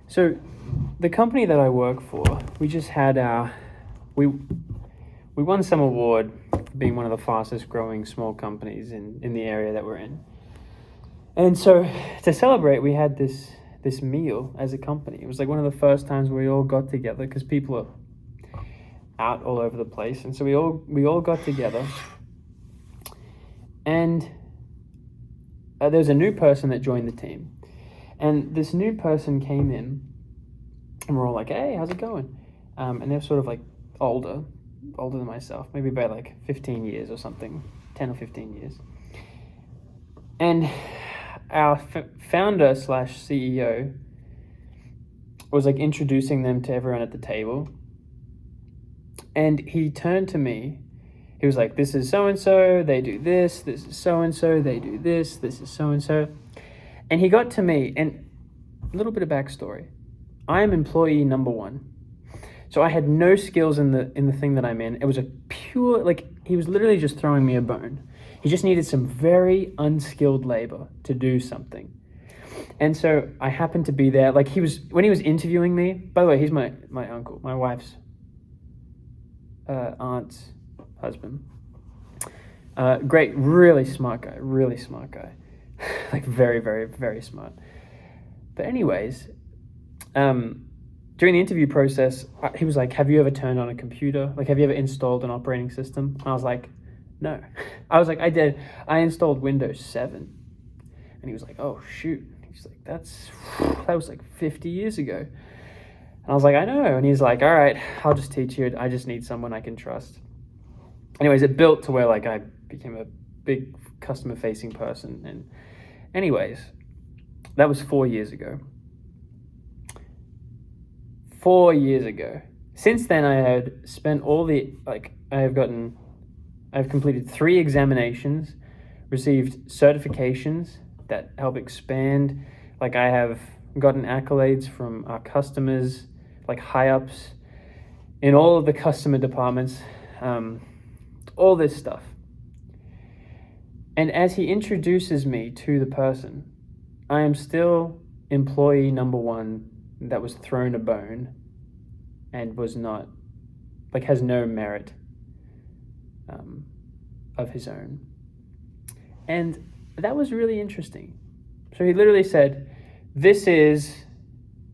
So the company that I work for, we just had we won some award for being one of the fastest growing small companies in the area that we're in. And so to celebrate, we had this meal as a company. It was like one of the first times we all got together because people are out all over the place. And so we all got together. And there was a new person that joined the team. And this new person came in, and we're all like, hey, how's it going? And they're sort of like older than myself, maybe by like 15 years or something, 10 or 15 years. And our founder / CEO was like introducing them to everyone at the table. And he turned to me. He was like, this is so-and-so, they do this is so-and-so, they do this is so-and-so. And he got to me, and a little bit of backstory. I am employee number 1. So I had no skills in the thing that I'm in. It was a pure, like, he was literally just throwing me a bone. He just needed some very unskilled labor to do something. And so I happened to be there. Like, when he was interviewing me, by the way, he's my uncle, my wife's aunt's husband. Great, really smart guy. Like, very, very, very smart. But anyways, during the interview process, he was like, have you ever turned on a computer? Like, have you ever installed an operating system? And I was like, no. I was like, I did. I installed Windows 7. And he was like, oh, shoot. He's like, that was like 50 years ago. And I was like, I know. And he's like, all right, I'll just teach you. I just need someone I can trust. Anyways, it built to where like I became a big customer-facing person. And anyways, that was 4 years ago. 4 years ago. Since then, I had spent I've completed 3 examinations, received certifications that help expand. Like, I have gotten accolades from our customers, like high-ups in all of the customer departments, all this stuff. And as he introduces me to the person, I am still employee number 1 that was thrown a bone and was not, like, has no merit of his own. And that was really interesting. So he literally said, this is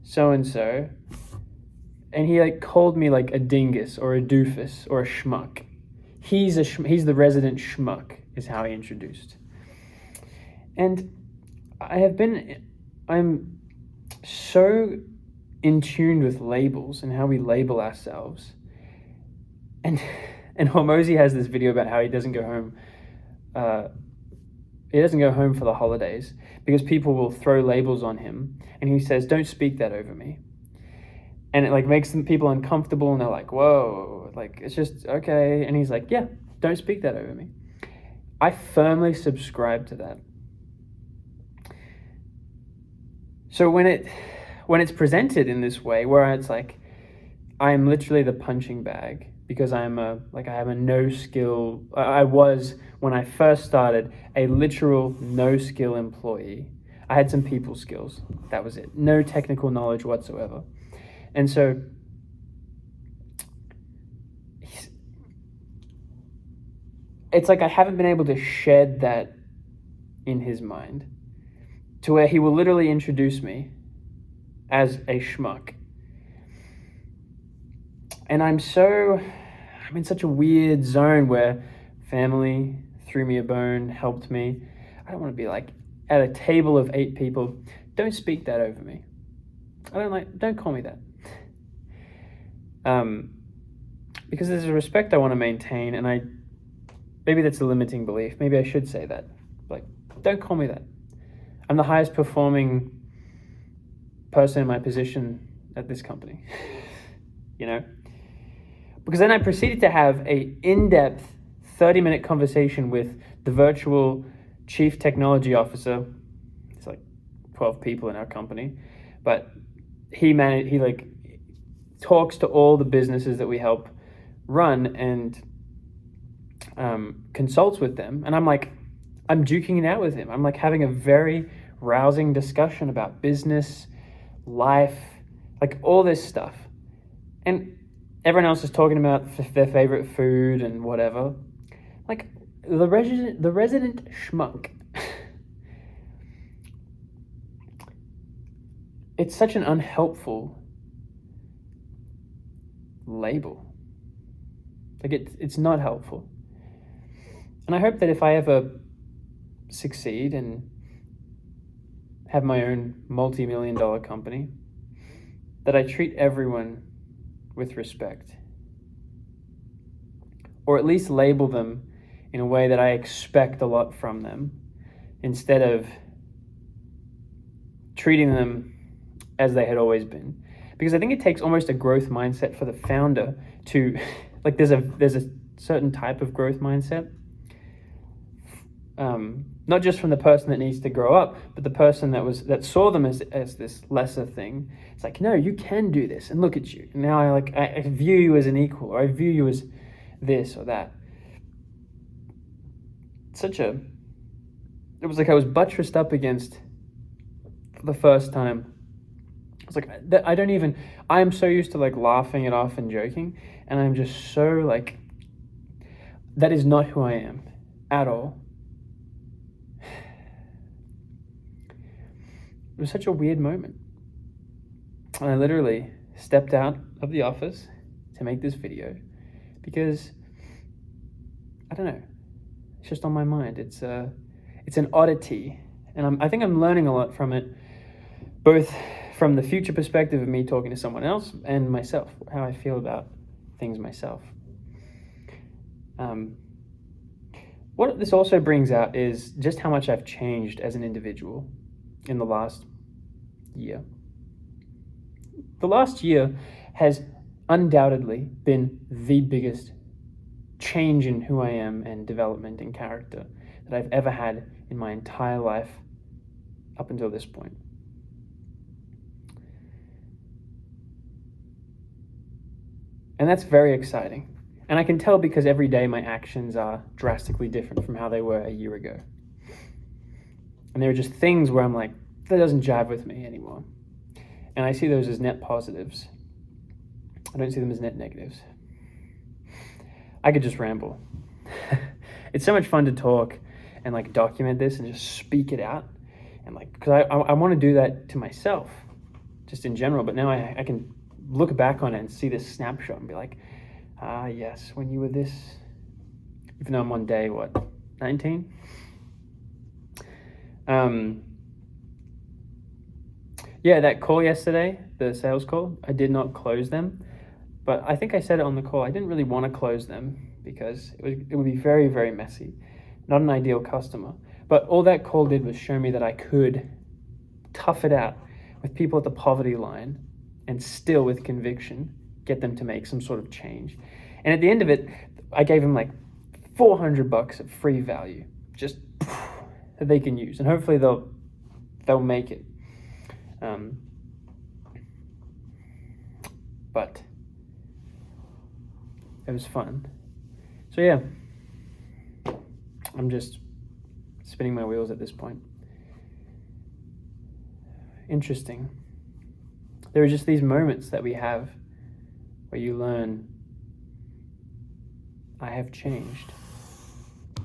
so-and-so. And he like called me like a dingus or a doofus or a schmuck. He's the resident schmuck is how he introduced. And I'm so in tune with labels and how we label ourselves. And Hormozy has this video about how he doesn't go home. He doesn't go home for the holidays because people will throw labels on him. And he says, don't speak that over me. And it like makes some people uncomfortable, and they're like, whoa, like, it's just okay. And he's like, yeah, don't speak that over me. I firmly subscribe to that. So when it's presented in this way, where it's like, I am literally the punching bag because I have a no skill. I was, when I first started, a literal no skill employee. I had some people skills. That was it. No technical knowledge whatsoever. And so it's like I haven't been able to shed that in his mind to where he will literally introduce me as a schmuck. And I'm in such a weird zone where family threw me a bone, helped me. I don't want to be like at a table of 8 people. Don't speak that over me. Don't call me that. Because there's a respect I want to maintain, and maybe that's a limiting belief. Maybe I should say that. Like, don't call me that. I'm the highest performing person in my position at this company. You know? Because then I proceeded to have a in-depth 30-minute conversation with the virtual chief technology officer. It's like 12 people in our company, but he talks to all the businesses that we help run and consults with them. And I'm duking it out with him. I'm like having a very rousing discussion about business, life, like all this stuff. And everyone else is talking about their favorite food and whatever. Like the resident schmuck. It's such an unhelpful label. Like it's not helpful. And I hope that if I ever succeed and have my own multi-million-dollar company, that I treat everyone with respect. Or at least label them in a way that I expect a lot from them, instead of treating them as they had always been. Because I think it takes almost a growth mindset for the founder to, like there's a certain type of growth mindset, not just from the person that needs to grow up, but the person that saw them as this lesser thing. It's like, no, you can do this, and look at you. And now I view you as an equal, or I view you as this or that. It was like I was buttressed up against for the first time. It's like I am so used to like laughing it off and joking, and I'm just so like, that is not who I am at all. It was such a weird moment. And I literally stepped out of the office to make this video because, I don't know, it's just on my mind. It's an oddity, and I think I'm learning a lot from it, both from the future perspective of me talking to someone else and myself, how I feel about things myself. What this also brings out is just how much I've changed as an individual in the last year. The last year has undoubtedly been the biggest change in who I am and development in character that I've ever had in my entire life up until this point. And that's very exciting. And I can tell because every day my actions are drastically different from how they were a year ago. And there are just things where I'm like, that doesn't jive with me anymore. And I see those as net positives. I don't see them as net negatives. I could just ramble. It's so much fun to talk and like document this and just speak it out. And like, because I want to do that to myself, just in general. But now I can look back on it and see this snapshot and be like, yes, when you were this, even though I'm on day, 19? Yeah, that call yesterday, the sales call, I did not close them, but I think I said it on the call. I didn't really want to close them because it would be very, very messy. Not an ideal customer. But all that call did was show me that I could tough it out with people at the poverty line and still with conviction get them to make some sort of change. And at the end of it, I gave them like $400 of free value, just that they can use, and hopefully they'll make it. But it was fun. So yeah, I'm just spinning my wheels at this point. Interesting. There are just these moments that we have where you learn, I have changed.